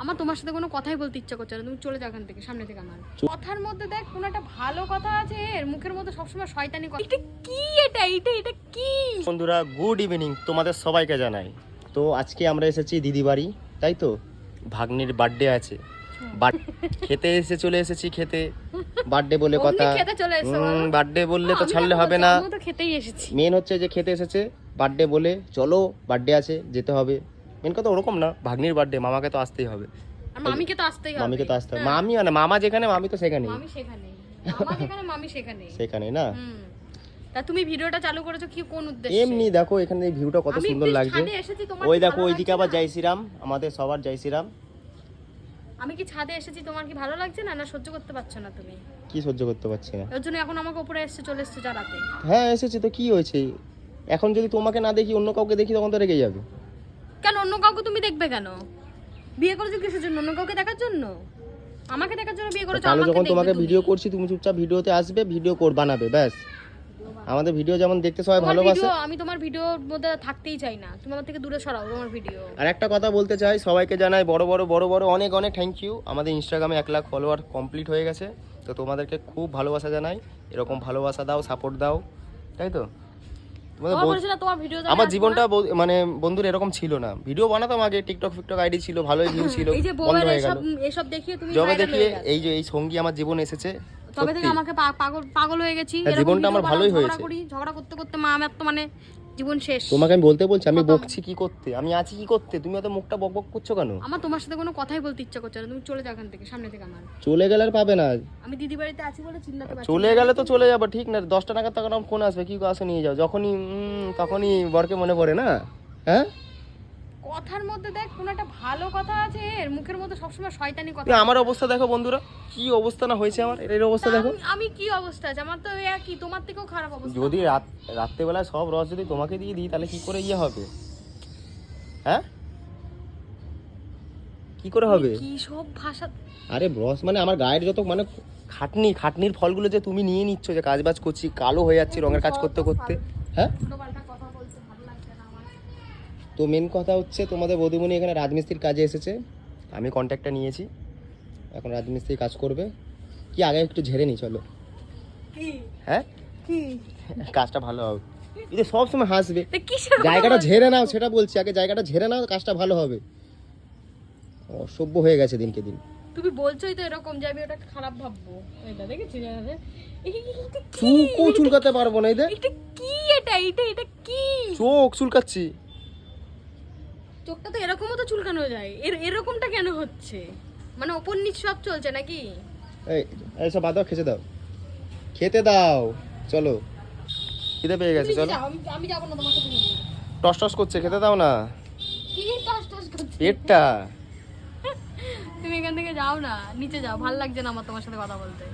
আমার তোমার সাথে কোনো কথাই বলতে ইচ্ছা করছে না, তুমি চলে যাও এখান থেকে, সামনে থেকে। আমার কথার মধ্যে দেখ কোনো একটা ভালো কথা আছে, এর মুখের মধ্যে সবসময় শয়তানি কথা। এটা কি? এটা কি? বন্ধুরা গুড ইভিনিং তোমাদের সবাইকে জানাই। তো আজকে আমরা এসেছি দিদি বাড়ি, তাই তো ভাগ্নির বার্থডে আছে, খেতে চলে এসেছি খেতে। বার্থডে বলে কথা, বার্থডে বললে তো ছাড়লে হবে না, খেতেই এসেছি। মেন হচ্ছে যে খেতে এসেছে বার্থডে বলে, চলো বার্থডে আছে যেতে হবে। মেন কথা ওরকম না, ভাগ্নির বার্থডে, মামাকে তো আসতেই হবে, আর মামিকে তো আসতেই হবে। মামিকে তো আসতে হবে, মামি মানে মামা যেখানে মামি তো সেখানেই, মামি সেখানেই, মামা যেখানে মামি সেখানেই, সেখানেই না। তা তুমি ভিডিওটা চালু করেছো কি কোন উদ্দেশ্যে? এমনি দেখো এখানে এই ভিউটা কত সুন্দর লাগছে। ওই দেখো ওইদিকে আবার জয় শ্রীরাম, আমাদের সবার জয় শ্রীরাম। আমি কি ছাদে এসেছি, তোমার কি ভালো লাগছে না, না সহ্য করতে পারছো না তুমি? কি সহ্য করতে পারছি না, এর জন্য এখন আমাকে উপরে চলে এসেছে জানাতে। হ্যাঁ এসেছি তো, কি হয়েছে? এখন যদি তোমাকে না দেখি অন্য কাউকে দেখি তখন তো রেগে যাবে। কেন অন্য কাউকে তুমি দেখবে কেন? বিয়ে করেছো কিসের জন্য? অন্য কাউকে দেখার জন্য? আমাকে দেখার জন্য বিয়ে করেছো? তাহলে আমাকে যখন দেখবে তোমাকে তুমি। ভিডিও করছি তুমি চুপচাপ ভিডিওতে আসবে, ভিডিও বানাবে, ব্যাস। আমাদের ভিডিও যেমন দেখতে সবাই তোমার ভালোবাসে, ভিডিও, আমি তোমার ভিডিওর মধ্যে থাকতেই চাই না, তুমি আমার থেকে দূরে সরাও তোমার ভিডিও। আর একটা কথা বলতে চাই, সবাইকে জানাই বড় বড় অনেক অনেক থ্যাংক ইউ। আমাদের ইনস্টাগ্রামে 1 লাখ ফলোয়ার কমপ্লিট হয়ে গেছে, তো তোমাদেরকে খুব ভালোবাসা জানাই, এরকম ভালোবাসা দাও, সাপোর্ট দাও, তাই তো। আমার জীবনটা মানে বন্ধুর এরকম ছিল না, ভিডিও বানাতাম আগে, টিকটক আইডি ছিল, ভালোই ভিউ ছিল, বন্ধ হয়ে গেল। এসব দেখিয়ে তুমি যবে দেখিয়ে এই যে এই সঙ্গী আমার জীবন এসেছে, তবে থেকে আমাকে পাগল হয়ে গেছি। জীবনটা আমার ভালোই হয়েছে। ঝগড়া করতে করতে মা আমার তো মানে জীবন শেষ। তোমাকে আমি বলতে বলছি, আমি বকছি কি করতে, আমি আছি কি করতে, তুমি অত মুখটা বকবক করছো কেন? আমার তোমার সাথে কোনো কথাই বলতে ইচ্ছা করছে না, তুমি চলে যাও এখান থেকে, সামনে থেকে। আমার চলে গেলে আর পাবে না, আমি দিদি বাড়িতে আছি বলে চিল্লাতে পারছি। চলে গেলে তো চলে যাবো, ঠিক না? 10টা টাকা তখন ফোন আসবে, কি আসো নিয়ে যাও, যখনই তখনই বরকে মনে পড়ে না। হ্যাঁ কথার মধ্যে দেখ কোনো একটা ভালো কথা আছে, এর মুখের মধ্যে সবসময় শয়তানি কথা। আমার অবস্থা দেখো বন্ধুরা, কি অবস্থা না হয়েছে আমার, এর অবস্থা দেখো। আমি কি অবস্থা আছে আমার? তো একই, তোমার থেকেও খারাপ অবস্থা। যদি রাত্রেবেলায় সব রস যদি তোমাকে দিয়ে দিই তাহলে কি করে ইয়ে হবে? হ্যাঁ কি করে হবে? কি সব ভাষা! আরে রস মানে আমার গায়ের যত মানে খাটনির ফলগুলো যে তুমি নিয়ে নিচ্ছ, যে কাজবাজ করছি, কালো হয়ে যাচ্ছি রঙের কাজ করতে করতে। হ্যাঁ তো মেন কথা হচ্ছে তোমাদের বৌদিমণি এখানে রাজমিস্ত্রির কাজে এসেছে, আমি কন্ট্যাক্টটা নিয়েছি, এখন রাজমিস্ত্রি কাজ করবে। কি আগে একটু ঝেড়ে নি চলো। হ্যাঁ কি কাজটা ভালো হবে, এটা সবসময় হাসবে। কিসের জায়গাটা ঝেড়ে নাও, সেটা বলছি, আগে জায়গাটা ঝেড়ে নাও, কাজটা ভালো হবে। অসভ্য হয়ে গেছে দিনকে দিন। তুমি বলছোই তো এরকম যে আমি ওটা খারাপ ভাববো। এটা দেখেছিস চুকও চুলকাতে পারবো না, এটা কি? এটা কি? চোখ চুলকাচ্ছি। চোখটা তো এরকমও তো চুলকানো যায়, এরকমটা কেন হচ্ছে? মানে ওপর নিচ সব চলছে নাকি? এই সব বাদ দাও, খেতে দাও চলো, খিদে পেয়ে গেছে চলো। আমি যাবো না তোমার সাথে। টস করছে, খেতে দাও না, কি টস করছে পেটটা। তুমি এখান থেকে যাও না, নিচে যাও, ভালো লাগছে না আমার তোমার সাথে কথা বলতে।